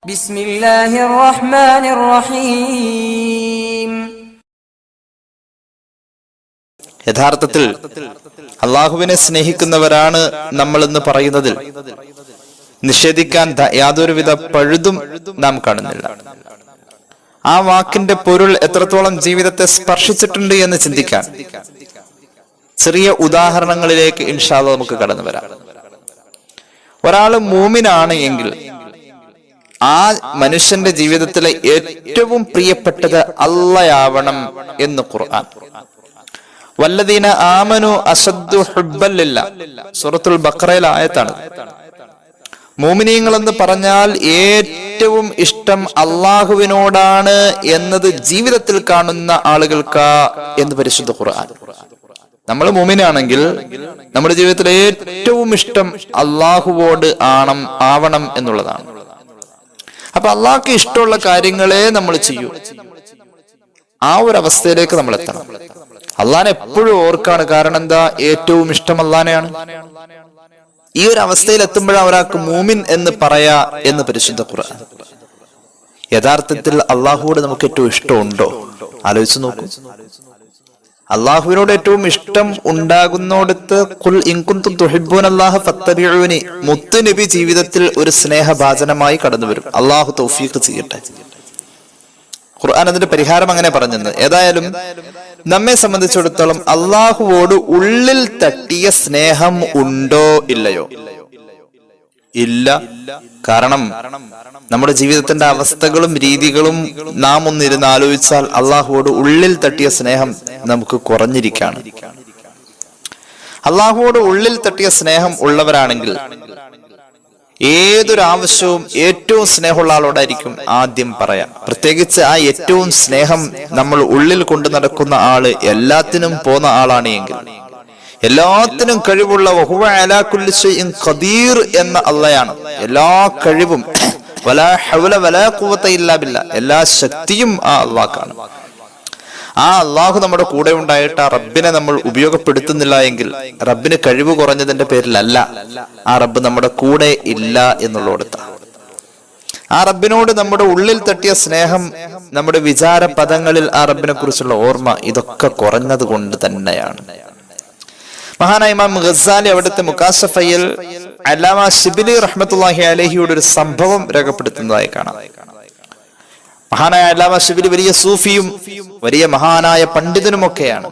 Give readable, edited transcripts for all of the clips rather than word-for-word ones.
ബിസ്മില്ലാഹിർ റഹ്മാനിർ റഹീം. യഥാർത്ഥത്തിൽ അള്ളാഹുവിനെ സ്നേഹിക്കുന്നവരാണ് നമ്മൾ എന്ന് പറയുന്നതിൽ നിഷേധിക്കാൻ യാതൊരുവിധ പഴുതും നാം കാണുന്നില്ല. ആ വാക്കിന്റെ പൊരുൾ എത്രത്തോളം ജീവിതത്തെ സ്പർശിച്ചിട്ടുണ്ട് എന്ന് ചിന്തിക്കാൻ ചെറിയ ഉദാഹരണങ്ങളിലേക്ക് ഇൻഷാ അല്ലാഹ് നമുക്ക് കടന്നു വരാം. ഒരാള് മൂമിനാണ് എങ്കിൽ ആ മനുഷ്യന്റെ ജീവിതത്തിലെ ഏറ്റവും പ്രിയപ്പെട്ടത് അല്ലാഹയാവണം എന്ന് ഖുർആൻ. വല്ലദീന ആമനു അശദ്ദു ഹുബ്ബൻ ലില്ലാഹ് സൂറത്തുൽ ബഖറയിലെ ആയത്താണ്. മുഅ്മിനീങ്ങൾ എന്ന് പറഞ്ഞാൽ ഏറ്റവും ഇഷ്ടം അള്ളാഹുവിനോടാണ് എന്നത് ജീവിതത്തിൽ കാണുന്ന ആളുകൾക്ക് എന്ന് പരിശുദ്ധ ഖുർആൻ. നമ്മൾ മുഅ്മിനാണെങ്കിൽ നമ്മുടെ ജീവിതത്തിൽ ഏറ്റവും ഇഷ്ടം അള്ളാഹുവോട് ആവണം എന്നുള്ളതാണ്. അപ്പൊ അള്ളാഹ്ക്ക് ഇഷ്ടമുള്ള കാര്യങ്ങളെ നമ്മൾ ചെയ്യൂ. ആ ഒരു അവസ്ഥയിലേക്ക് നമ്മൾ എത്തണം. അള്ളാഹനെ എപ്പോഴും ഓർക്കാണ്. കാരണം എന്താ? ഏറ്റവും ഇഷ്ടം അള്ളാഹനെയാണ്. ഈ ഒരു അവസ്ഥയിൽ എത്തുമ്പോഴാണ് ഒരാൾക്ക് മൂമിൻ എന്ന് പറയാ എന്ന് പരിശുദ്ധ ഖുർആൻ. യഥാർത്ഥത്തിൽ അള്ളാഹുവോട് നമുക്ക് ഏറ്റവും ഇഷ്ടമുണ്ടോ? ആലോചിച്ച് നോക്കൂ. അള്ളാഹുവിനോട് ഏറ്റവും ഇഷ്ടം ഉണ്ടാകുന്നോടത്ത് ഖുൽ ഇൻ കുൻതും തുഹിബ്ബൂനല്ലാഹ ഫത്തബിഊനി മുത്ത് നബി ജീവിതത്തിൽ ഒരു സ്നേഹഭാജനമായി കടന്നു വരും. അള്ളാഹു തൗഫീഖ് ചെയ്യട്ടെ. ഖുർആൻ അതിന്റെ പരിഹാരം അങ്ങനെ പറഞ്ഞത്. ഏതായാലും നമ്മെ സംബന്ധിച്ചിടത്തോളം അള്ളാഹുവോട് ഉള്ളിൽ തട്ടിയ സ്നേഹം ഉണ്ടോ ഇല്ലയോ? ഇല്ല. കാരണം നമ്മുടെ ജീവിതത്തിന്റെ അവസ്ഥകളും രീതികളും നാം ഒന്നിരുന്ന് ആലോചിച്ചാൽ അള്ളാഹുവോട് ഉള്ളിൽ തട്ടിയ സ്നേഹം നമുക്ക് കുറഞ്ഞിരിക്കുകയാണ്. അള്ളാഹുവോട് ഉള്ളിൽ തട്ടിയ സ്നേഹം ഉള്ളവരാണെങ്കിൽ ഏതൊരു ആവശ്യവും ഏറ്റവും സ്നേഹമുള്ള ആളോടായിരിക്കും ആദ്യം പറയാം. പ്രത്യേകിച്ച് ആ ഏറ്റവും സ്നേഹം നമ്മൾ ഉള്ളിൽ കൊണ്ടു നടക്കുന്ന ആള് എല്ലാത്തിനും പോന്ന ആളാണ് എങ്കിൽ, എല്ലാത്തിനും കഴിവുള്ള വഹുവ അലാ കുല്ലി ഷൈഇൻ ഖദീർ എന്ന അല്ലാഹയാണ്. എല്ലാ കഴിവും വലാ ഹൗല വലാ ഖുവത ഇല്ലാ ബില്ലാഹ്, എല്ലാ ശക്തിയും ആ അല്ലാഹ്ക്കാണ്. ആ അള്ളാഹു നമ്മുടെ കൂടെ ഉണ്ടായിട്ട് ആ റബ്ബിനെ നമ്മൾ ഉപയോഗപ്പെടുത്തുന്നില്ല എങ്കിൽ റബ്ബിന് കഴിവ് കുറഞ്ഞതിന്റെ പേരിലല്ല, ആ റബ്ബ് നമ്മുടെ കൂടെ ഇല്ല എന്നുള്ളിടത്താണ്. ആ റബ്ബിനോട് നമ്മുടെ ഉള്ളിൽ തട്ടിയ സ്നേഹം, നമ്മുടെ വിചാര പദങ്ങളിൽ ആ റബ്ബിനെ കുറിച്ചുള്ള ഓർമ്മ, ഇതൊക്കെ കുറഞ്ഞത് കൊണ്ട് തന്നെയാണ്. മഹാനായ ഇമാം ഗസാലി അവിടുത്തെ മുകാശഫയിൽ അല്ലാമ ശിബിലി റഹ്മത്തുള്ളാഹി അലൈഹിയുടെ ഒരു സംഭവം രേഖപ്പെടുത്തുന്നതായി കാണാം. മഹാനായ അല്ലാമ ശിബിലി വലിയ സൂഫിയും വലിയ മഹാനായ പണ്ഡിതനുമൊക്കെയാണ്.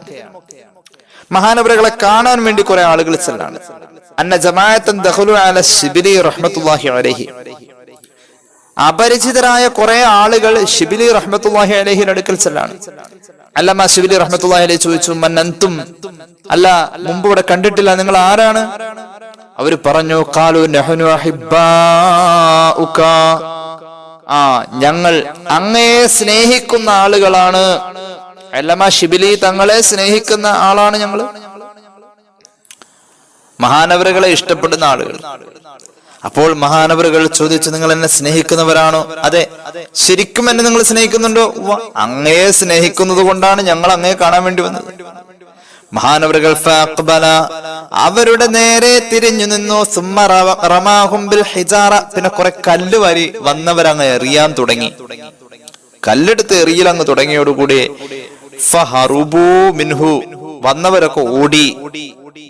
മഹാനവറുകളെ കാണാൻ വേണ്ടി കുറെ ആളുകൾ ചെല്ലാണ്. അന്ന ജമാഅത്തൻ ദഖലു അല ശിബിലി റഹ്മത്തുള്ളാഹി അലൈഹി, അപരിചിതരായ കുറെ ആളുകൾ ശിബിലി റഹ്മത്തുള്ളാഹി അലൈഹിയുടെ അടുക്കൽ ചെല്ലാണ്. അല്ലാമ ശിബിലി റഹ്മത്തുള്ളാഹി അലൈഹി ചോദിച്ചു, മൻ അൻതും, അല്ല മുമ്പ് ഇവിടെ കണ്ടിട്ടില്ല, നിങ്ങൾ ആരാണ്? അവര് പറഞ്ഞു, ഖാലു നഹ്നു അഹിബ്ബാഉക, ഞങ്ങൾ അങ്ങയെ സ്നേഹിക്കുന്ന ആളുകളാണ്. അല്ലാമ ശിബിലി തങ്ങളെ സ്നേഹിക്കുന്ന ആളാണ് ഞങ്ങള്. മഹാനവറുകളെ ഇഷ്ടപ്പെടുന്ന ആളുകൾ. അപ്പോൾ മഹാനവറുകൾ ചോദിച്ചു, നിങ്ങൾ എന്നെ സ്നേഹിക്കുന്നവരാണോ? അതെ. ശരിക്കും എന്നെ നിങ്ങൾ സ്നേഹിക്കുന്നുണ്ടോ? അങ്ങയെ സ്നേഹിക്കുന്നത് കൊണ്ടാണ് ഞങ്ങൾ അങ്ങയെ കാണാൻ വേണ്ടി വന്നത്. മഹാനവറുകൾ ഫഅഖ്ബല, അവരുടെ നേരെ തിരിഞ്ഞു നിന്നു. സുമ്മ റമാഹും ബിൽ ഹിജാറ, പിന്നെ കുറെ കല്ല് വാരി വന്നവരങ്ങ് എറിയാൻ തുടങ്ങി. കല്ലെടുത്ത് എറിയലങ്ങ് തുടങ്ങിയോടുകൂടി ഫഹറുബൂ മിൻഹു, വന്നവരൊക്കെ ഓടി.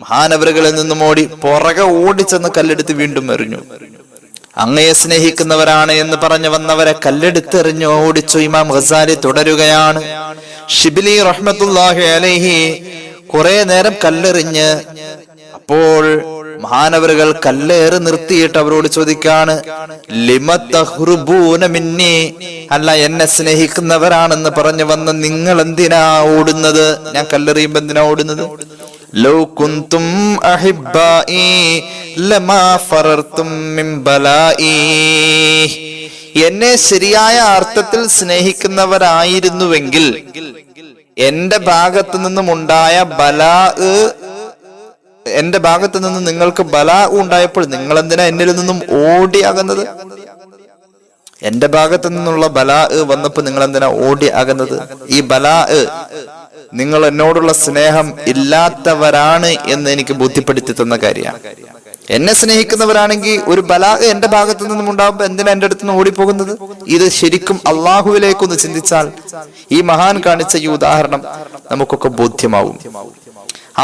മഹാനവറുകളിൽ നിന്നും ഓടി പുറകെ ഓടിച്ചെന്ന് കല്ലെടുത്ത് വീണ്ടും എറിഞ്ഞു. അങ്ങയെ സ്നേഹിക്കുന്നവരാണ് എന്ന് പറഞ്ഞു വന്നവരെ കല്ലെടുത്ത് എറിഞ്ഞു ഓടിച്ചു. ഇമാം ഗസാലി തുടരുകയാണ്. ശിബിലി റഹ്മത്തുള്ളാഹി അലൈഹി കുറെ നേരം കല്ലെറിഞ്ഞ്, അപ്പോൾ മഹാനവറുകൾ കല്ലേറ് നിർത്തിയിട്ട് അവരോട് ചോദിക്കാണ്, ലിമ തഹ്റുബൂന മിന്നി, അല്ല എന്നെ സ്നേഹിക്കുന്നവരാണെന്ന് പറഞ്ഞു വന്ന് നിങ്ങൾ എന്തിനാ ഓടുന്നത്? ഞാൻ കല്ലെറിയുമ്പോ എന്തിനാ ഓടുന്നത്? ലൗ കുന്തും അഹിബ്ബാഇ ലമാ ഫറർതും മിൻ ബലാഇ, എന്നെ ശരിയായ അർത്ഥത്തിൽ സ്നേഹിക്കുന്നവരായിരുന്നുവെങ്കിൽ എന്റെ ഭാഗത്തു നിന്നും ഉണ്ടായ ബലാ, എന്റെ ഭാഗത്തു നിന്ന് നിങ്ങൾക്ക് ബലാ ഉണ്ടായപ്പോൾ നിങ്ങൾ എന്തിനാ എന്നിൽ നിന്നും ഓടിയാകുന്നത്? എന്റെ ഭാഗത്തു നിന്നുള്ള ബലാ വന്നപ്പോ നിങ്ങൾ എന്തിനാ ഓടിയാകുന്നത്? ഈ ബലാ നിങ്ങൾ എന്നോടുള്ള സ്നേഹം ഇല്ലാത്തവരാണ് എന്ന് എനിക്ക് ബോധ്യപ്പെടുത്തി തന്ന കാര്യമാണ്. എന്നെ സ്നേഹിക്കുന്നവരാണെങ്കിൽ ഒരു ബലാഗ എന്റെ ഭാഗത്തു നിന്നും ഉണ്ടാകുമ്പോ എന്തിനാ എന്റെ അടുത്ത് നിന്ന് ഓടിപ്പോകുന്നത്? ഇത് ശരിക്കും അള്ളാഹുവിലേക്കൊന്ന് ചിന്തിച്ചാൽ ഈ മഹാൻ കാണിച്ച ഈ ഉദാഹരണം നമുക്കൊക്കെ ബോധ്യമാവും.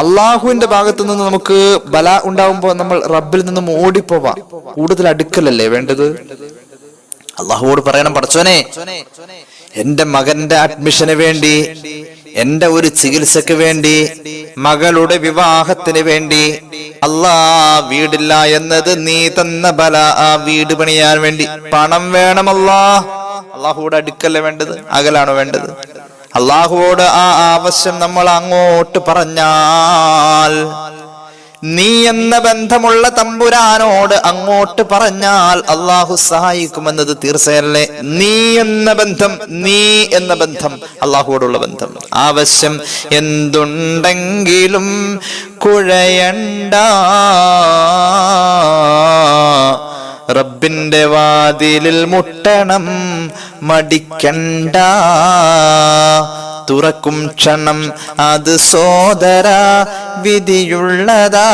അള്ളാഹുവിന്റെ ഭാഗത്തു നിന്ന് നമുക്ക് ബല ഉണ്ടാവുമ്പോ നമ്മൾ റബ്ബിൽ നിന്നും ഓടിപ്പോവാ. കൂടുതൽ അടുക്കലല്ലേ വേണ്ടത്? അള്ളാഹുവോട് പറയണം, പടച്ചോനെ എന്റെ മകന്റെ അഡ്മിഷന് വേണ്ടി, എന്റെ ഒരു ചികിത്സക്ക് വേണ്ടി, മകളുടെ വിവാഹത്തിന് വേണ്ടി അല്ലാ വീടില്ല എന്നത് നീ തന്ന ബല, ആ വീട് പണിയാൻ വേണ്ടി പണം വേണമല്ലാ. അള്ളാഹുവോട് അടുക്കല്ലേ വേണ്ടത്, അകലാണോ വേണ്ടത്? അള്ളാഹുവോട് ആ ആവശ്യം നമ്മൾ അങ്ങോട്ട് പറഞ്ഞാൽ, നീ എന്ന ബന്ധമുള്ള തമ്പുരാനോട് അങ്ങോട്ട് പറഞ്ഞാൽ അള്ളാഹു സഹായിക്കുമെന്നത് തീർച്ചയല്ലേ? നീ എന്ന ബന്ധം അള്ളാഹുവോടുള്ള ബന്ധം. ആവശ്യം എന്തുണ്ടെങ്കിലും കുഴയണ്ട, റബ്ബിന്റെ വാതിലിൽ മുട്ടണം മടിക്കണ്ട, തുറക്കും ക്ഷണം അത് സോദര വിധിയുള്ളതാ,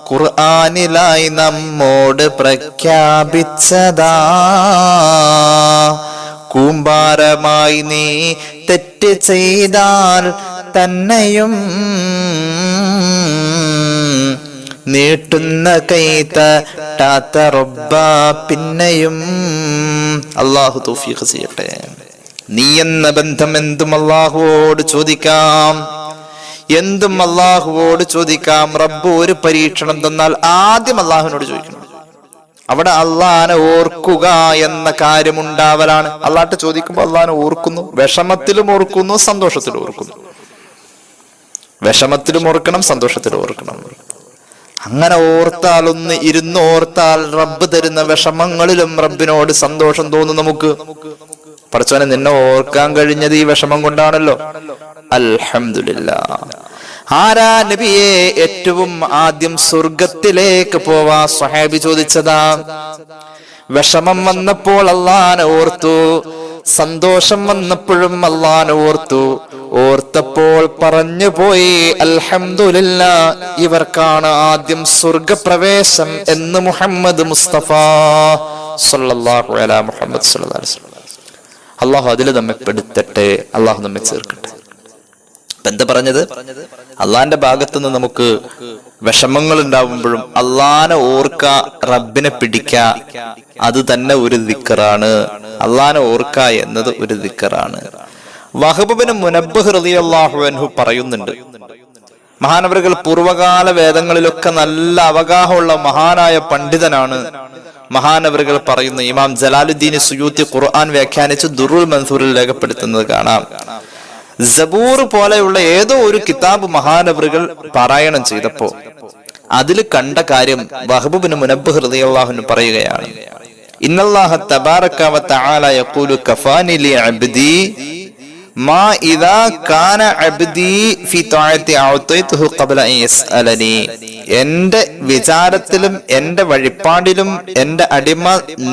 ഖുർആനിലായി നമ്മോട് പ്രഖ്യാപിച്ചതാ. കൂമ്പാരമായി നീ തെറ്റ് ചെയ്താൽ തന്നെയും നീട്ടുന്ന കൈത്താത്ത റബ്ബ പിന്നെയും. അള്ളാഹു തൗഫീഖ് ചെയ്യട്ടെ. നീ എന്ന ബന്ധം എന്തും അള്ളാഹുവോട് ചോദിക്കാം, എന്തും അള്ളാഹുവോട് ചോദിക്കാം. റബ്ബ് ഒരു പരീക്ഷണം തന്നാൽ ആദ്യം അള്ളാഹുവിനോട് ചോദിക്കണം. അവിടെ അള്ളാഹനെ ഓർക്കുക എന്ന കാര്യമുണ്ടാവലാണ്. അള്ളാഹ്ട്ട് ചോദിക്കുമ്പോൾ അള്ളാഹനെ ഓർക്കുന്നു, വിഷമത്തിലും ഓർക്കുന്നു, സന്തോഷത്തിലും ഓർക്കുന്നു. വിഷമത്തിലും ഓർക്കണം, സന്തോഷത്തിലും ഓർക്കണം. അങ്ങനെ ഓർത്താൽ, ഒന്ന് ഇരുന്ന് ഓർത്താൽ റബ്ബ് തരുന്ന വിഷമങ്ങളിലും റബ്ബിനോട് സന്തോഷം തോന്നും നമുക്ക്. പടച്ചോനെ നിന്നെ ഓർക്കാൻ കഴിഞ്ഞത് ഈ വിഷമം കൊണ്ടാണല്ലോ, അൽഹംദുലില്ലാ. ആരാ നബിയെ ഏറ്റവും ആദ്യം സ്വർഗത്തിലേക്ക് പോവാ? സ്വഹാബി ചോദിച്ചതാ. വിഷമം വന്നപ്പോൾ അള്ളാഹനെ ഓർത്തു, സന്തോഷം വന്നപ്പോഴും അള്ളാഹനെ ഓർത്തു. ഓർത്തപ്പോൾ പറഞ്ഞു പോയി അൽഹംദുലില്ലാ, ഇവർക്കാണ് ആദ്യം സ്വർഗപ്രവേശം എന്ന് മുഹമ്മദ് മുസ്തഫ സല്ലല്ലാഹു അലൈഹി മുഹമ്മദ് സല്ലല്ലാഹു അലൈഹി വസല്ലം. അള്ളാഹു അതിൽ നമ്മെ പെടുത്തട്ടെ, അള്ളാഹു നമ്മെ ചേർക്കട്ടെ. എന്താ പറഞ്ഞത്? അള്ളാന്റെ ഭാഗത്തുനിന്ന് നമുക്ക് വിഷമങ്ങൾ ഉണ്ടാവുമ്പോഴും അള്ളാനെ ഓർക്ക, റബ്ബിനെ പിടിക്ക, അത് തന്നെ ഒരു ദിക്റാണ്. അള്ളാനെ ഓർക്ക എന്നത് ഒരു ദിക്റാണ്. വഹബ് ബിൻ മുനബ്ബഹ് റളിയല്ലാഹു അൻഹു പറയുന്നുണ്ട്, മഹാനവറുകൾ പൂർവകാല വേദങ്ങളിലൊക്കെ നല്ല അവഗാഹമുള്ള മഹാനായ പണ്ഡിതനാണ്. മഹാനവറുകൾ പറയുന്നു, ഇമാം ജലാലുദ്ദീൻ സുയൂത്തി ഖുർആൻ വ്യാഖ്യാനിച്ച് ദുറുൽ മൻസൂറിൽ രേഖപ്പെടുത്തുന്നത് കാണാം. സബൂർ പോലെയുള്ള ഏതോ ഒരു കിതാബ് മഹാനവറുകൾ പാരായണം ചെയ്തപ്പോ അതിൽ കണ്ട കാര്യം വഹബ് ബിൻ മുനബ്ബഹ് റളിയല്ലാഹു അൻഹു പറയുകയാണ്, ഇന്നല്ലാഹ തബാറക വ തആല യഖൂലു കഫാനി ലി അബ്ദി മാ ഇദാ കാന അബ്ദി ഫി തഅതി അഅതൈതുഹു ഖബ്ല അൻ യസ്അലനി. എന്റെ വിചാരത്തിലും എന്റെ വഴിപ്പാടിലും എന്റെ അടിമ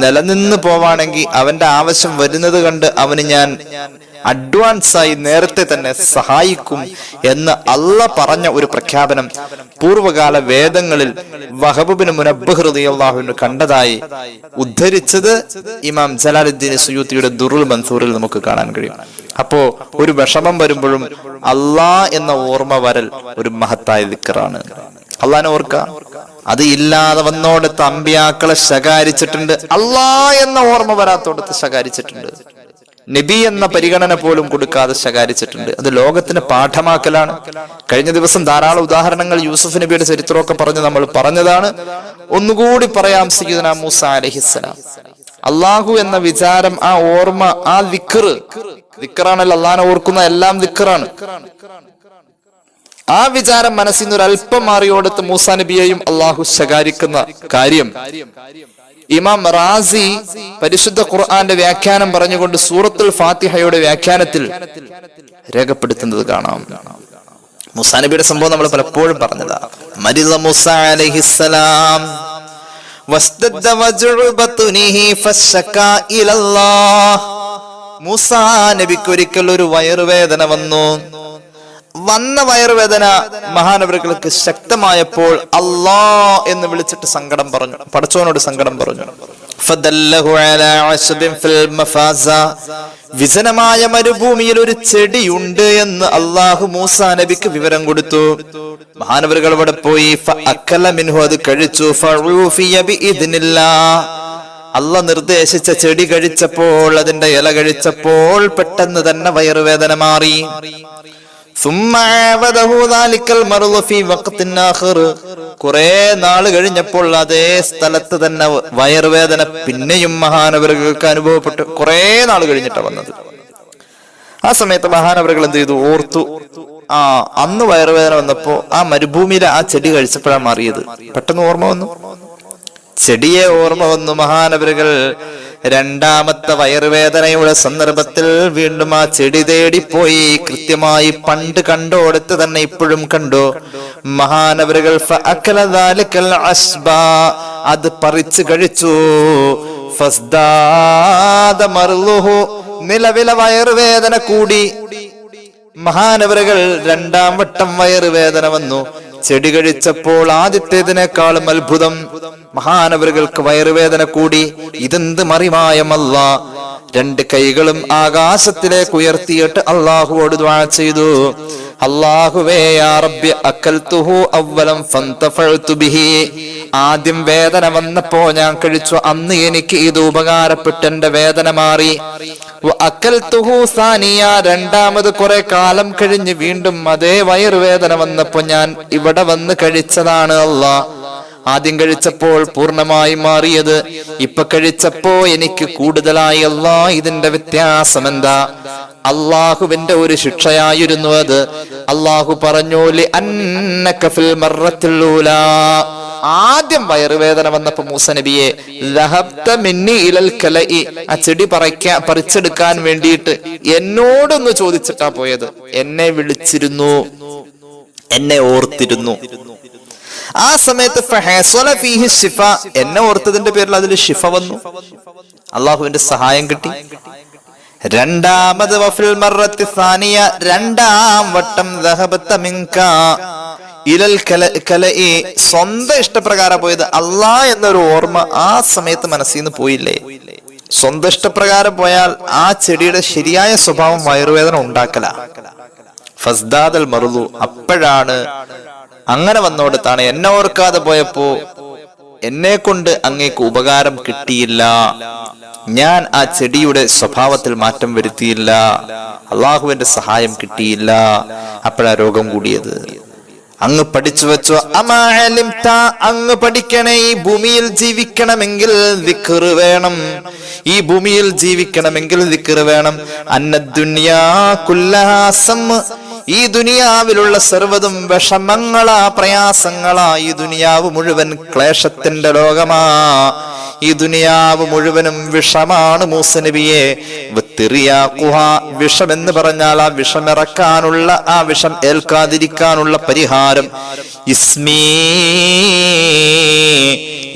നിലനിന്ന് പോവാണെങ്കിൽ അവന്റെ ആവശ്യം വരുന്നത് കണ്ട് അവന് ഞാൻ അഡ്വാൻസായി നേരത്തെ തന്നെ സഹായിക്കും എന്ന് അള്ളാഹ് പറഞ്ഞ ഒരു പ്രഖ്യാപനം പൂർവകാല വേദങ്ങളിൽ വഹബ് ബിൻ മുനബ്ബഹ് റളിയല്ലാഹു അൻഹു കണ്ടതായി ഉദ്ധരിച്ചത് ഇമാം ജലാലുദ്ദീൻ സുയൂത്തിയുടെ ദുറുൽ മൻസൂറിൽ നമുക്ക് കാണാൻ കഴിയും. അപ്പോ ഒരു വിഷമം വരുമ്പോഴും അള്ളാഹ് എന്ന ഓർമ്മ വരൽ ഒരു മഹത്തായ ദിക്റാണ്. അള്ളാഹിനെ ഓർക്ക. അത് ഇല്ലാതെ വന്നോടത്ത് അമ്പിയാക്കളെ ശകാരിച്ചിട്ടുണ്ട്, അള്ളാഹ് എന്ന ഓർമ്മ വരാത്തോടത്ത് ശകാരിച്ചിട്ടുണ്ട്, നബി എന്ന പരിഗണന പോലും കൊടുക്കാതെ ശകാരിച്ചിട്ടുണ്ട്. അത് ലോകത്തിന് പാഠമാക്കലാണ്. കഴിഞ്ഞ ദിവസം ധാരാളം ഉദാഹരണങ്ങൾ യൂസുഫ് നബിയുടെ ചരിത്രമൊക്കെ പറഞ്ഞ് നമ്മൾ പറഞ്ഞതാണ്. ഒന്നുകൂടി പറയാം, സയ്യിദുനാ മൂസ അലൈഹിസ്സലാം. അള്ളാഹു എന്ന വിചാരം, ആ ഓർമ്മ, ആ ദിക്റാണല്ലോ. അള്ളാഹിനെ ഓർക്കുന്ന എല്ലാം ദിക്റാണ്. ആ വിചാരം മനസ്സിൽ നിന്ന് ഒരല്പം മാറിയോടത്ത് മൂസാ നബിയെയും അള്ളാഹു ശകാരിക്കുന്ന കാര്യം ഇമാം റാസി പരിശുദ്ധ ഖുർആന്റെ വ്യാഖ്യാനം പറഞ്ഞുകൊണ്ട് സൂറത്തുൽ ഫാത്തിഹയുടെ വ്യാഖ്യാനത്തിൽ രേഖപ്പെടുത്തുന്നത് കാണാം. മൂസാ നബിയുടെ സംഭവം നമ്മൾ പലപ്പോഴും പറഞ്ഞതാ. മരിദ മൂസ അലൈഹിസ്സലാം വസ്തദ്ദ വജ്ഉ ബത്നിഹി ഫശകാ ഇലല്ലാഹ്. മൂസാ നബിക്ക് ഒരിക്കൽ ഒരു വയറുവേദന വന്നു. വന്ന വയറുവേദന മഹാനവറുകൾക്ക് ശക്തമായപ്പോൾ അല്ലാ എന്ന് വിളിച്ചിട്ട് സങ്കടം പറഞ്ഞു, പടച്ചോനോട് സങ്കടം പറഞ്ഞു. വിജനമായ മരുഭൂമിയിൽ ഒരു ചെടിയുണ്ട് എന്ന് അള്ളാഹു മൂസാ നബിക്ക് വിവരം കൊടുത്തു. മഹാനവറുകൾ അവിടെ പോയി അത് കഴിച്ചു. അള്ളാഹ് നിർദ്ദേശിച്ച ചെടി കഴിച്ചപ്പോൾ, അതിന്റെ ഇല കഴിച്ചപ്പോൾ പെട്ടെന്ന് തന്നെ വയറുവേദന മാറി. കുറെ നാള് കഴിഞ്ഞപ്പോൾ അതേ സ്ഥലത്ത് തന്നെ വയറുവേദന പിന്നെയും മഹാനവറുകൾക്ക് അനുഭവപ്പെട്ടു. കുറെ നാള് കഴിഞ്ഞിട്ടാ വന്നത്. ആ സമയത്ത് മഹാനവറുകൾ എന്ത് ചെയ്തു? ഓർത്തു, അന്ന് വയറുവേദന വന്നപ്പോ ആ മരുഭൂമിയിലെ ആ ചെടി കഴിച്ചപ്പോഴാണ് മാറിയത്. പെട്ടെന്ന് ഓർമ്മ വന്നു, ചെടിയെ ഓർമ്മ വന്നു. മഹാനവറുകൾ രണ്ടാമത്തെ വയറുവേദനയുടെ സന്ദർഭത്തിൽ വീണ്ടും ആ ചെടി തേടിപ്പോയി. കൃത്യമായി പണ്ട് കണ്ടോടത്ത് തന്നെ ഇപ്പോഴും കണ്ടു. മഹാനവറുകൾ അത് പറിച്ചു കഴിച്ചു. നിലവിലെ വയറുവേദന കൂടി. മഹാനവറുകൾ രണ്ടാം വട്ടം വയറുവേദന വന്നു. ചെടി കഴിച്ചപ്പോൾ ആദ്യത്തേതിനേക്കാളും അത്ഭുതം, മഹാനവറുകൾക്ക് വയറുവേദന കൂടി. ഇതെന്ത് മറിമായമല്ല. രണ്ട് കൈകളും ആകാശത്തിലേക്ക് ഉയർത്തിയിട്ട് അള്ളാഹുവോട് ദുആ ചെയ്തു. അല്ലാഹുവേ യാ റബ്ബി അക്കൽതുഹു അവ്വലം ഫന്തഫഅതു ബിഹി. ആദ്യം വേദന വന്നപ്പോ ഞാൻ കഴിച്ചു, അന്ന് എനിക്ക് ഇത് ഉപകാരപ്പെട്ട് എന്റെ വേദന മാറി. അക്കൽതുഹു സാനിയ, രണ്ടാമത് കുറെ കാലം കഴിഞ്ഞ് വീണ്ടും അതേ വയറുവേദന വന്നപ്പോ ഞാൻ ഇവിടെ വന്ന് കഴിച്ചതാണ് അല്ലാഹ്. ആദ്യം കഴിച്ചപ്പോൾ പൂർണ്ണമായി മാറിയത്, ഇപ്പൊ കഴിച്ചപ്പോ എനിക്ക് കൂടുതലായി. അല്ലാഹ്, ഇതിന്റെ വ്യത്യാസം എന്താ? അള്ളാഹുവിന്റെ ഒരു ശിക്ഷയായിരുന്നു അത്. അള്ളാഹു പറഞ്ഞു, ആദ്യം വയറുവേദന വന്നപ്പോ മൂസ നബിയെ ആ ചെടി പറിച്ചെടുക്കാൻ വേണ്ടിയിട്ട് എന്നോടൊന്ന് ചോദിച്ചിട്ടാ പോയത്. എന്നെ വിളിച്ചിരുന്നു, എന്നെ ഓർത്തിരുന്നു. ആ സമയത്ത് എന്നെ ഓർത്തതിന്റെ പേരിൽ അതിൽ ഷിഫ വന്നു, അള്ളാഹുവിന്റെ സഹായം കിട്ടി. രണ്ടാമത് രണ്ടാം വട്ടം സ്വന്തം ഇഷ്ടപ്രകാരം പോയത്. അള്ളാഹ് എന്നൊരു ഓർമ്മ ആ സമയത്ത് മനസ്സിൽ നിന്ന് പോയില്ലേ? സ്വന്തം ഇഷ്ടപ്രകാരം പോയാൽ ആ ചെടിയുടെ ശരിയായ സ്വഭാവം വയറുവേദന ഉണ്ടാക്കല. ഫസ്ദാദൽ മറുതു, അപ്പോഴാണ് അങ്ങനെ വന്നോടത്താണ് എന്നെ ഓർക്കാതെ പോയപ്പോ എന്നെ കൊണ്ട് അങ്ങേക്ക് ഉപകാരം കിട്ടിയില്ല, ഞാൻ ആ ചെടിയുടെ സ്വഭാവത്തിൽ മാറ്റം വരുത്തിയില്ല, അള്ളാഹുവിന്റെ സഹായം കിട്ടിയില്ല, അപ്പോഴാ രോഗം കൂടിയത്. അങ്ങ് പഠിച്ചു വെച്ചോ, അങ്ങ് പഠിക്കണേ. ഈ ഭൂമിയിൽ ജീവിക്കണമെങ്കിൽ ദിക്റ് വേണം. ഈ ഭൂമിയിൽ ജീവിക്കണമെങ്കിൽ ദിക്റ് വേണം. അന്നദ്ദുനിയാ കുല്ലഹാ സം, ഈ ദുനിയാവിലുള്ള സർവ്വതും വിഷമങ്ങളാ, പ്രയാസങ്ങളാ. ഈ ദുനിയാവ് മുഴുവൻ ക്ലേശത്തിന്റെ ലോകമാ. ഈ ദുനിയാവ് മുഴുവനും വിഷമാണ്. മൂസ നബിയെ വിഷം എന്ന് പറഞ്ഞാൽ ആ വിഷമിറക്കാനുള്ള, ആ വിഷം ഏൽക്കാതിരിക്കാനുള്ള പരിഹാരം ഇസ്മീ,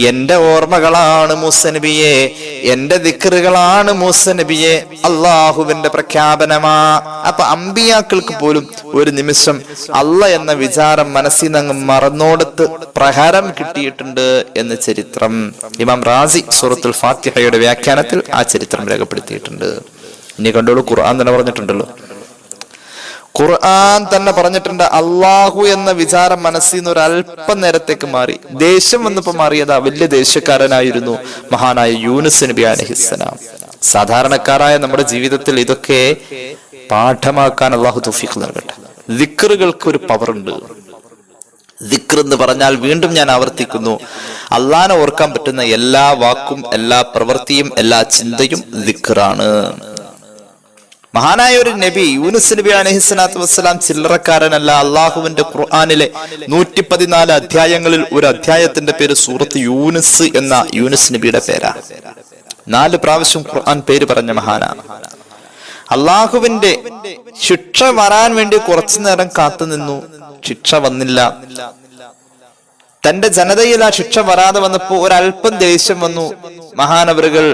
എന്റെ ഓർമ്മകളാണ് മൂസ നബിയെ, എന്റെ ദിക്റുകളാണ് മൂസ നബിയെ. അള്ളാഹുവിന്റെ പ്രഖ്യാപനമാ. അപ്പൊ അമ്പിയാക്കൾക്ക് പോലും ഒരു നിമിഷം അല്ല എന്ന വിചാരം മനസ്സിൽ നിന്ന് മറന്നോടത്ത് പ്രഹരം കിട്ടിയിട്ടുണ്ട് എന്ന് ചരിത്രം ഇമാം റാസി സൂറത്തുൽ ഫാത്തിഹയുടെ വ്യാഖ്യാനത്തിൽ ആ ചരിത്രം രേഖപ്പെടുത്തിയിട്ടുണ്ട്. ഇനി കണ്ടോളൂ, ഖുർആൻ തന്നെ പറഞ്ഞിട്ടുണ്ടല്ലോ. ഖുർആൻ തന്നെ പറഞ്ഞിട്ടുണ്ട്, അള്ളാഹു എന്ന വിചാരം മനസ്സിൽ നിന്ന് ഒരു അല്പം നേരത്തേക്ക് മാറി. ദേഷ്യം വന്നപ്പോ മാറിയതാ. വലിയ ദേഷ്യക്കാരനായിരുന്നു മഹാനായ യൂനുസ് നബി അലൈഹിസ്സലാം. സാധാരണക്കാരായ നമ്മുടെ ജീവിതത്തിൽ ഇതൊക്കെ പാഠമാക്കാൻ അള്ളാഹു തൗഫീഖ് നൽകട്ടെ. ദിക്റുകൾക്ക് ഒരു പവർ ഉണ്ട്. ദിക്ർ എന്ന് പറഞ്ഞാൽ, വീണ്ടും ഞാൻ ആവർത്തിക്കുന്നു, അള്ളാനെ ഓർക്കാൻ പറ്റുന്ന എല്ലാ വാക്കും, എല്ലാ പ്രവൃത്തിയും, എല്ലാ ചിന്തയും ദിക്റാണ്. മഹാനായ ഒരു നബി യൂനുസ് നബി അലൈഹിസ്സലാത്തു വസ്സലാം ചില്ലറക്കാരനല്ല. അള്ളാഹുവിന്റെ ഖുർആനിലെ 114 അധ്യായങ്ങളിൽ ഒരു അധ്യായത്തിന്റെ പേര് സൂറത്ത് യൂനുസ് എന്ന യൂനുസ് നബിയുടെ പേരാ. 4 പ്രാവശ്യം ഖുർആൻ പേര് പറഞ്ഞ മഹാനാണ്. അള്ളാഹുവിന്റെ ശിക്ഷ വരാൻ വേണ്ടി കുറച്ചു നേരം കാത്തു നിന്നു, ശിക്ഷ വന്നില്ല. തന്റെ ജനതയിൽ ആ ശിക്ഷ വരാതെ വന്നപ്പോ ഒരല്പം ദേഷ്യം വന്നു. മഹാനവറുകൾ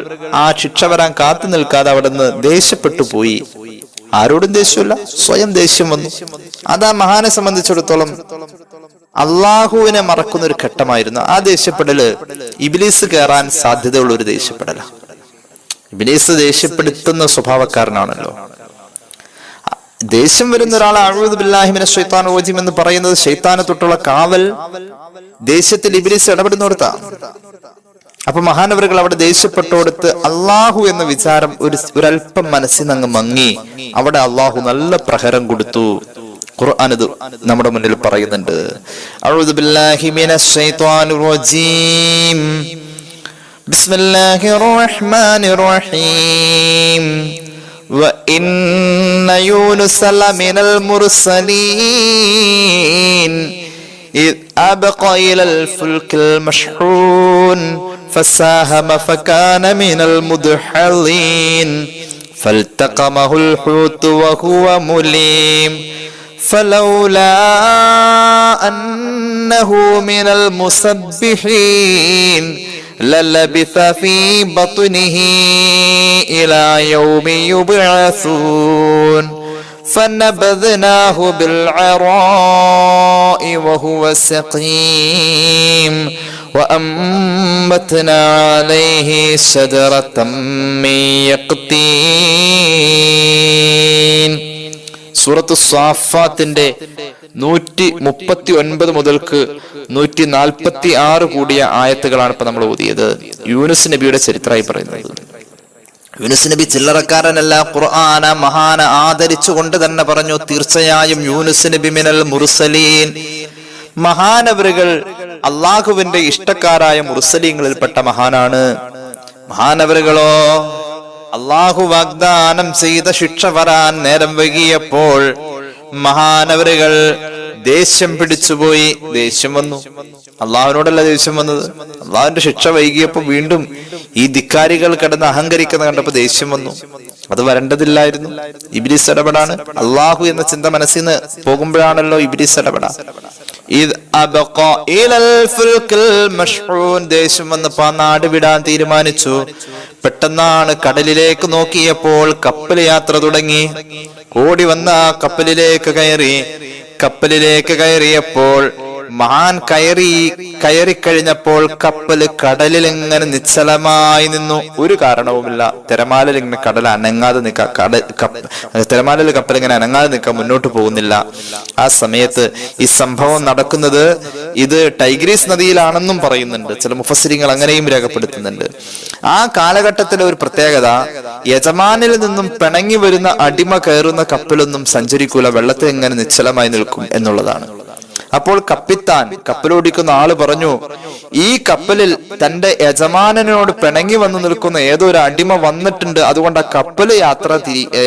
ആ ശിക്ഷ വരാൻ കാത്തു നിൽക്കാതെ അവിടെ നിന്ന് ദേഷ്യപ്പെട്ടു പോയി. ആരോടും ദേഷ്യമല്ല, സ്വയം ദേഷ്യം വന്നു. അതാ മഹാനെ സംബന്ധിച്ചിടത്തോളം അള്ളാഹുവിനെ മറക്കുന്ന ഒരു ഘട്ടമായിരുന്നു. ആ ദേഷ്യപ്പെടല് ഇബ്ലീസ് കയറാൻ സാധ്യതയുള്ള ഒരു ദേഷ്യപ്പെടല. ഇബ്ലീസ് ദേഷ്യപ്പെടുത്തുന്ന സ്വഭാവക്കാരനാണല്ലോ. ദേഷ്യം വരുന്ന ഒരാൾ അഊദു ബില്ലാഹി മിനശ് ശൈത്താനിർ റജീം എന്ന് പറയുന്നത് ശൈത്താനെ തൊട്ടുള്ള കാവൽ. ദേഷ്യത്തിൽ ഇബ്ലീസ് ഇടപെടുന്നിടത്താ. അപ്പൊ മഹാനവറുകൾ അവിടെ ദേഷ്യപ്പെട്ടോടുത്ത് അള്ളാഹു എന്ന വിചാരം ഒരല്പം മനസ്സിൽ അങ്ങ് മങ്ങി. അവിടെ അള്ളാഹു നല്ല പ്രഹരം കൊടുത്തു. ഖുർആൻ ഇത് നമ്മുടെ മുന്നിൽ പറയുന്നുണ്ട്. അഊദു ബില്ലാഹി മിനശ് ശൈത്വാനിർ റജീം. ബിസ്മില്ലാഹിർ റഹ്മാനിർ റഹീം. വഇന്ന യൂനുസ ലമിനൽ മുർസലീൻ إذ أبق إلى الفلك المشحون فساهم فكان من المدحضين فالتقمه الحوت وهو مليم فلولا أنه من المسبحين للبث في بطنه إلى يوم يبعثون فنبذناه بالعراء وهو سقيم وأنبتنا عليه شجرة من يقطين. സൂറത്ത് സ്വാഫാത്തിന്റെ 139 മുതൽക്ക് 146 കൂടിയ ആയത്തുകളാണ് ഇപ്പൊ നമ്മൾ ഓതിയത്. യൂനുസ് നബിയുടെ ചരിത്രമായി പറയുന്നത്. യൂനുസ് നബി ചില്ലറക്കാരനല്ല. ഖുർആന മഹാന ആദരിച്ചുകൊണ്ട് തന്നെ പറഞ്ഞു, തീർച്ചയായും യൂനുസ് നബി മിനൽ മുർസലീൻ, മഹാനവറുകൾ അള്ളാഹുവിന്റെ ഇഷ്ടക്കാരായ മുർസലീങ്ങളിൽപ്പെട്ട മഹാനാണ്. മഹാനവറുകളോ അള്ളാഹു വാഗ്ദാനം ചെയ്ത ശിക്ഷ വരാൻ നേരം വൈകിയപ്പോൾ മഹാനവറുകൾ ദേഷ്യം പിടിച്ചുപോയി. ദേഷ്യം വന്നു. അള്ളാഹുവിനോടല്ല ദേഷ്യം വന്നത്. അള്ളാഹുവിന്റെ ശിക്ഷ വൈകിയപ്പോ വീണ്ടും ഈ ധിക്കാരികൾ കിടന്ന് അഹങ്കരിക്കുന്ന കണ്ടപ്പോ ദേഷ്യം വന്നു. അത് വരേണ്ടതില്ലായിരുന്നു. ഇബ്ലീസ് ഇടപെടാണ്. അള്ളാഹു എന്ന ചിന്ത മനസ്സിൽ നിന്ന് പോകുമ്പോഴാണല്ലോ ഇബ്ലീസ് ഇടപെടാ. ദേഷ്യം വന്നപ്പോ നാട് വിടാൻ തീരുമാനിച്ചു. പെട്ടെന്നാണ് കടലിലേക്ക് നോക്കിയപ്പോൾ കപ്പൽ യാത്ര തുടങ്ങി. ഓടി വന്ന ആ കപ്പലിലേക്ക് കയറിയപ്പോൾ മഹാൻ കയറിക്കഴിഞ്ഞപ്പോൾ കപ്പല് കടലിൽ ഇങ്ങനെ നിശ്ചലമായി നിന്നു. ഒരു കാരണവുമില്ല. തിരമാലയിൽ ഇങ്ങനെ കടൽ അനങ്ങാതെ നിൽക്കാം. തിരമാലയിൽ കപ്പൽ ഇങ്ങനെ അനങ്ങാതെ നിൽക്കാൻ മുന്നോട്ട് പോകുന്നില്ല. ആ സമയത്ത് ഈ സംഭവം നടക്കുന്നത് ഇത് ടൈഗ്രീസ് നദിയിലാണെന്നും പറയുന്നുണ്ട്. ചില മുഫസ്സിരിങ്ങൾ അങ്ങനെയും രേഖപ്പെടുത്തുന്നുണ്ട്. ആ കാലഘട്ടത്തിലെ ഒരു പ്രത്യേകത, യജമാനിൽ നിന്നും പിണങ്ങി വരുന്ന അടിമ കയറുന്ന കപ്പലൊന്നും സഞ്ചരിക്കൂല, വെള്ളത്തിൽ ഇങ്ങനെ നിശ്ചലമായി നിൽക്കും എന്നുള്ളതാണ്. അപ്പോൾ കപ്പലോടിക്കുന്ന ആള് പറഞ്ഞു, ഈ കപ്പലിൽ തന്റെ യജമാനനോട് പിണങ്ങി വന്നു നിൽക്കുന്ന ഏതോ ഒരു അടിമ വന്നിട്ടുണ്ട്. അതുകൊണ്ട് ആ കപ്പല്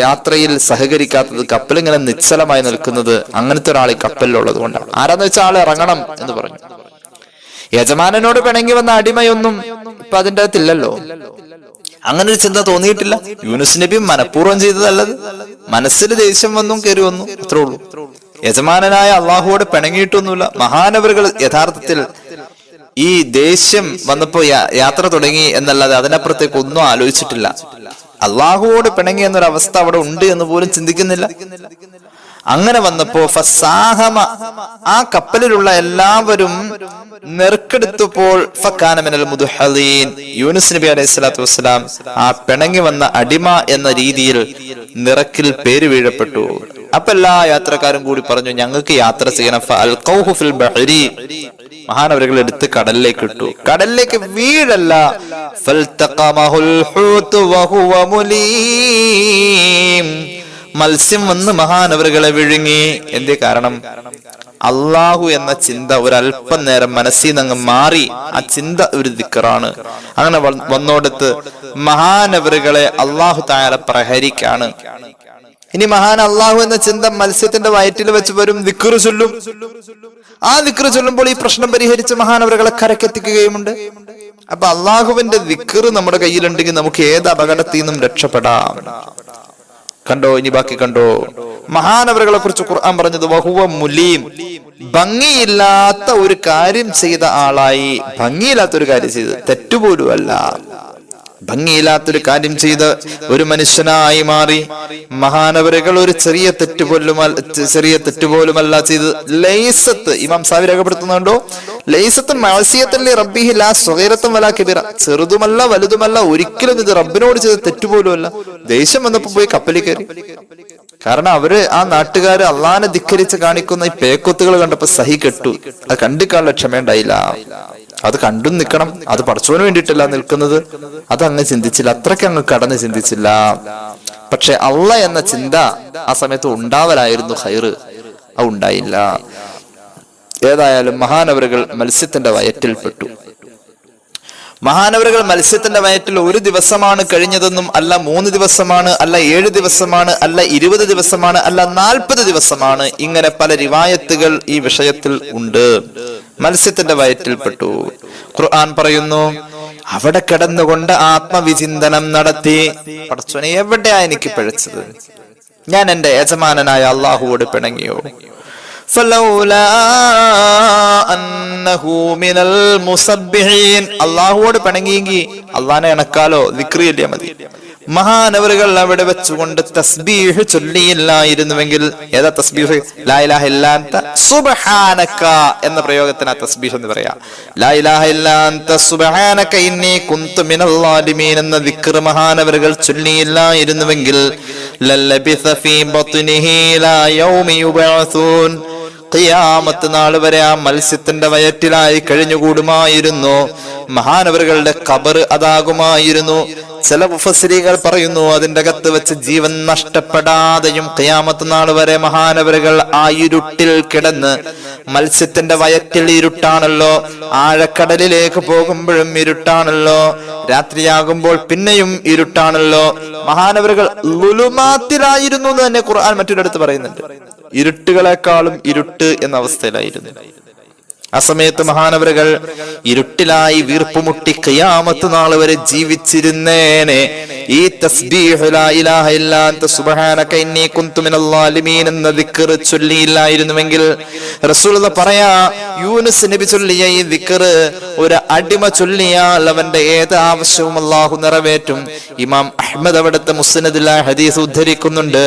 യാത്രയിൽ സഹകരിക്കാത്തത്, കപ്പൽ ഇങ്ങനെ നിശ്ചലമായി നിൽക്കുന്നത് അങ്ങനത്തെ ഒരാൾ ഈ കപ്പലിലുള്ളത് കൊണ്ടാണ്. ആരാന്ന് വെച്ചാൽ ആൾ ഇറങ്ങണം എന്ന് പറഞ്ഞു. യജമാനനോട് പിണങ്ങി വന്ന അടിമയൊന്നും ഇപ്പൊ അതിൻ്റെ അകത്തില്ലല്ലോ. അങ്ങനെ ഒരു ചിന്ത തോന്നിയിട്ടില്ല. യൂനുസ് നബി മനഃപൂർവ്വം ചെയ്തതല്ലത്. മനസ്സിൽ ദേഷ്യം വന്നും കയറി വന്നു, അത്രേ ഉള്ളൂ. യജമാനനായ അള്ളാഹുവോട് പിണങ്ങിയിട്ടൊന്നുമില്ല. മഹാനവറുകൾ യഥാർത്ഥത്തിൽ ഈ ദേഷ്യം വന്നപ്പോ യാത്ര തുടങ്ങി എന്നല്ലാതെ അതിനപ്പുറത്തേക്ക് ഒന്നും ആലോചിച്ചിട്ടില്ല. അള്ളാഹുവോട് പിണങ്ങി എന്നൊരവസ്ഥ അവിടെ ഉണ്ട് എന്ന് പോലും ചിന്തിക്കുന്നില്ല. അങ്ങനെ വന്നപ്പോ ഫസാഹമ, ആ കപ്പലിലുള്ള എല്ലാവരും നെറുക്കെടുത്തപ്പോൾ ഫക്കാന മിനൽ മുദ്ഹളീൻ, യൂനുസ് നബി അലൈഹി സ്വലാത്തു വസ്സലാം ആ പിണങ്ങി വന്ന അടിമ എന്ന രീതിയിൽ നിറക്കിൽ പേര് വീഴപ്പെട്ടു. അപ്പൊ എല്ലാ യാത്രക്കാരും കൂടി പറഞ്ഞു, ഞങ്ങൾക്ക് യാത്ര ചെയ്യണം. ഫഅൽഖൗഹു ഫിൽ ബഹരി, മഹാനവറുകൾ എടുത്ത് കടലിലേക്ക് ഇട്ടു. കടലിലേക്ക് വീഴല്ല, ഫൽതഖമഹുൽ ഹൂതു വഹുവ മുലീം, മത്സ്യം വന്ന് മഹാനവറുകളെ വിഴുങ്ങി. എന്തേ കാരണം? അള്ളാഹു എന്ന ചിന്ത ഒരല്പം നേരം മനസ്സിൽ നിന്ന് മാറി. ആ ചിന്ത ഒരു ദിക്റാണ്. അങ്ങനെ വന്നോടത്ത് മഹാനവറുകളെ അള്ളാഹു തആല പ്രഹരിക്കാണ്. ഇനി മഹാൻ അള്ളാഹു എന്ന ചിന്ത മത്സ്യത്തിന്റെ വയറ്റിൽ വെച്ച് വരും, ദിക്ർ ചൊല്ലും. ആ ദിക്ർ ചൊല്ലുമ്പോൾ ഈ പ്രശ്നം പരിഹരിച്ച് മഹാനവറുകളെ കരക്കെത്തിക്കുകയുമുണ്ട്. അപ്പൊ അള്ളാഹുവിന്റെ ദിക്ർ നമ്മുടെ കയ്യിലുണ്ടെങ്കിൽ നമുക്ക് ഏത് അപകടത്തിൽ നിന്നും രക്ഷപ്പെടാം. കണ്ടോ, ഇനി ബാക്കി കണ്ടോ. മഹാനവറുകളെ കുറിച്ച് ഖുർആൻ പറഞ്ഞത് വഹുവ മുലീം, ഭംഗിയില്ലാത്ത ഒരു കാര്യം ചെയ്ത ആളായി. ഭംഗിയില്ലാത്ത ഒരു കാര്യം ചെയ്ത്, തെറ്റുപോലും അല്ല, ഭംഗിയില്ലാത്തൊരു കാര്യം ചെയ്ത് ഒരു മനുഷ്യനായി മാറി. മഹാനവറുകൾ ഒരു ചെറിയ തെറ്റുപോലുമല്ല ചെയ്ത്. ലൈസത്ത് ഇമാം സാവി രേഖപ്പെടുത്തുന്നുണ്ടോ, ലൈസത്തുൻ മഅസിയത്തൻ റബ്ബിഹി ലാ സഗീറത്തുൻ വലാ കബീറ. ചെറുതുമല്ല വലുതുമല്ല, ഒരിക്കലും ഇത് റബ്ബിനോട് ചെയ്ത തെറ്റുപോലുമല്ല. ദേഷ്യം വന്നപ്പോ പോയി കപ്പലിൽ കയറി. കാരണം അവര് ആ നാട്ടുകാര് അള്ളാനെ ധിക്കരിച്ച് കാണിക്കുന്ന ഈ പേക്കൊത്തുകൾ കണ്ടപ്പോ സഹി കെട്ടു. അത് കണ്ടിക്കാനുള്ള ക്ഷമയുണ്ടായില്ല. അത് കണ്ടും നിൽക്കണം, അത് പടച്ചോന് വേണ്ടിയിട്ടല്ല നിൽക്കുന്നത്, അതങ്ങ് ചിന്തിച്ചില്ല, അത്രയ്ക്ക് അങ്ങ് കടന്ന് ചിന്തിച്ചില്ല. പക്ഷെ അള്ള എന്ന ചിന്ത ആ സമയത്ത് ഉണ്ടാവലായിരുന്നു ഖൈറ്, അത് ഉണ്ടായില്ല. ഏതായാലും മഹാനവറുകൾ മത്സ്യത്തിന്റെ വയറ്റിൽപ്പെട്ടു. മഹാനവറുകൾ മത്സ്യത്തിന്റെ വയറ്റിൽ ഒരു ദിവസമാണ് കഴിഞ്ഞതെന്നും അല്ല 3 ദിവസമാണ്, അല്ല 7 ദിവസമാണ്, അല്ല 20 ദിവസമാണ്, അല്ല 40 ദിവസമാണ്. ഇങ്ങനെ പല റിവായത്തുകൾ ഈ വിഷയത്തിൽ ഉണ്ട്. മത്സ്യത്തിന്റെ വയറ്റിൽപ്പെട്ടു. ഖുർആൻ പറയുന്നു, അവിടെ കിടന്നുകൊണ്ട് ആത്മവിചിന്തനം നടത്തി. പടച്ചോനെ, എവിടെയാ എനിക്ക് പിഴച്ചത്? ഞാൻ എന്റെ യജമാനനായ അള്ളാഹുവോട് പിണങ്ങിയോ? ഫലൗലാ അന്നഹു മിനൽ മുസബ്ബിഹീൻ. അള്ളാഹുവോട് പിണങ്ങിയെങ്കിൽ അള്ളാനെ ഇണക്കാലോ, ദിക്ർ ചൊല്ലിയാൽ മതി. മഹാനവറുകൾ അവിടെ വെച്ചുകൊണ്ട് തസ്ബീഹ് ചൊല്ലിയില്ലായിരുന്നുവെങ്കിൽ, ഏതാ തസ്ബീഹ്? ലാ ഇലാഹ ഇല്ലാ അൻത സുബ്ഹാനക എന്ന പ്രയോഗത്തിന് തസ്ബീഹ് എന്ന് പറയാം. ലാ ഇലാഹ ഇല്ലാ അൻത സുബ്ഹാനക ഇന്നി കുന്തു മിനൽ ളാലിമീൻ എന്ന ദിക്ർ മഹാനവറുകൾ ചൊല്ലിയില്ലായിരുന്നുവെങ്കിൽ ലലബിസ ഫീ ബത്നിഹി ലാ യൗമി യുബഅസൂൻ. ഖിയാമത്ത് നാൾ വരെ ആ മത്സ്യത്തിന്റെ വയറ്റിലായി കഴിഞ്ഞുകൂടുമായിരുന്നു. മഹാനവറുകളുടെ ഖബർ അതാകുമായിരുന്നു. ചില മുഫസ്സിരീകൾ പറയുന്നു, അതിന്റെ അകത്ത് വെച്ച് ജീവൻ നഷ്ടപ്പെടാതെയും ഖിയാമത്ത് നാൾ വരെ മഹാനവറുകൾ ആ ഇരുട്ടിൽ കിടന്ന്, മത്സ്യത്തിന്റെ വയറ്റിൽ ഇരുട്ടാണല്ലോ, ആഴക്കടലിലേക്ക് പോകുമ്പോഴും ഇരുട്ടാണല്ലോ, രാത്രിയാകുമ്പോൾ പിന്നെയും ഇരുട്ടാണല്ലോ. മഹാനവറുകൾ ളുലുമാത്തിലായിരുന്നു എന്ന് തന്നെ ഖുർആൻ മറ്റൊരിടത്ത് പറയുന്നുണ്ട്. ഇരുട്ടുകളെക്കാളും ഇരുട്ട് എന്ന അവസ്ഥയിലായിരുന്നു. ആ സമയത്ത് മഹാനവറുകൾ ഇരുട്ടിലായി വീർപ്പുമുട്ടി ഖിയാമത്ത് നാൾ വരെ ജീവിച്ചിരുന്നേനെ. ഈ തസ്ബീഹ് ലാ ഇലാഹ ഇല്ലാ അൻത സുബ്ഹാനക ഇന്നി കുന്തു മിനൽ ളാലിമീൻ എന്ന ദിക്ർ ചൊല്ലിയില്ലായിരുന്നുവെങ്കിൽ, റസൂലുള്ളാഹി പറയാ, യൂനുസ് നബി ചൊല്ലിയ ഈ ദിക്ർ ഒരു അടിമ ചൊല്ലിയാൽ അവന്റെ ഏത് ആവശ്യവും അല്ലാഹു നിറവേറ്റും. ഇമാം അഹ്മദ് അവിടുത്തെ മുസ്നദിൽ ഹദീസ് ഉദ്ധരിക്കുന്നുണ്ട്.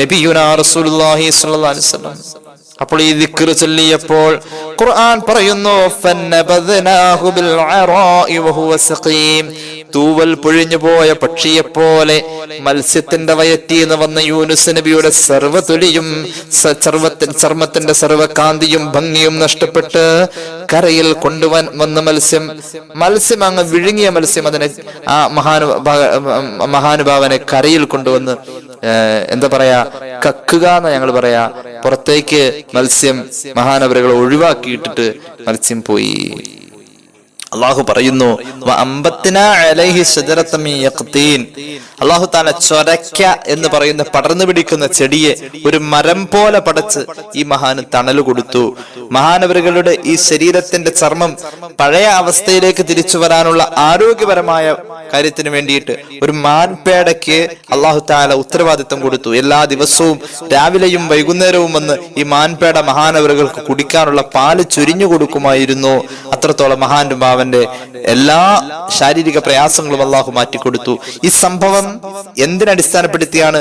നബിയുനാ റസൂലുള്ളാഹി സ്വല്ലല്ലാഹു അലൈഹി വസല്ലം അപ്പോൾ ഈ ദിക്ർ ചൊല്ലിയപ്പോൾ ഖുർആൻ പറയുന്നു, ഫന്നബദ്നാഹു ബിൽ അറാഇ വഹുവ സഖീം. തൂവൽ പൊഴിഞ്ഞു പോയ പക്ഷിയെപ്പോലെ മത്സ്യത്തിന്റെ വയറ്റീന്ന് വന്ന യൂനുസ് നബിയുടെ സർവ്വതൊലിയും ചർമ്മത്തിന്റെ സർവ്വകാന്തിയും ഭംഗിയും നഷ്ടപ്പെട്ട് കരയിൽ കൊണ്ടുവന്ന മത്സ്യം അങ്ങ് വിഴുങ്ങിയ മത്സ്യം അതിനെ ആ മഹാനുഭാവനെ കരയിൽ കൊണ്ടുവന്ന് എന്താ പറയാ, കക്കുക എന്ന് ഞങ്ങൾ പറയാ. പുറത്തേക്ക് മത്സ്യം മഹാനവറുകൾ ഒഴിവാക്കിയിട്ടിട്ട് മത്സ്യം പോയി. അള്ളാഹു പറയുന്നു, അള്ളാഹു താല ചൊരക്ക എന്ന് പറയുന്ന പടർന്നു പിടിക്കുന്ന ചെടിയെ ഒരു മരം പോലെ പടച്ച് ഈ മഹാന് തണല് കൊടുത്തു. മഹാനവറുകളുടെ ഈ ശരീരത്തിന്റെ ചർമ്മം പഴയ അവസ്ഥയിലേക്ക് തിരിച്ചു വരാനുള്ള ആരോഗ്യപരമായ കാര്യത്തിന് വേണ്ടിയിട്ട് ഒരു മാൻപേടയ്ക്ക് അള്ളാഹു താല ഉത്തരവാദിത്വം കൊടുത്തു. എല്ലാ ദിവസവും രാവിലെയും വൈകുന്നേരവും വന്ന് ഈ മാൻപേട മഹാനവറുകൾക്ക് കുടിക്കാനുള്ള പാല് ചൊരിഞ്ഞു കൊടുക്കുമായിരുന്നു. അത്രത്തോളം മഹാനുഭാവന്റെ എല്ലാ ശാരീരിക പ്രയാസങ്ങളും അള്ളാഹു മാറ്റിക്കൊടുത്തു. ഈ സംഭവം എന്തിനടിസ്ഥാനപ്പെടുത്തിയാണ്?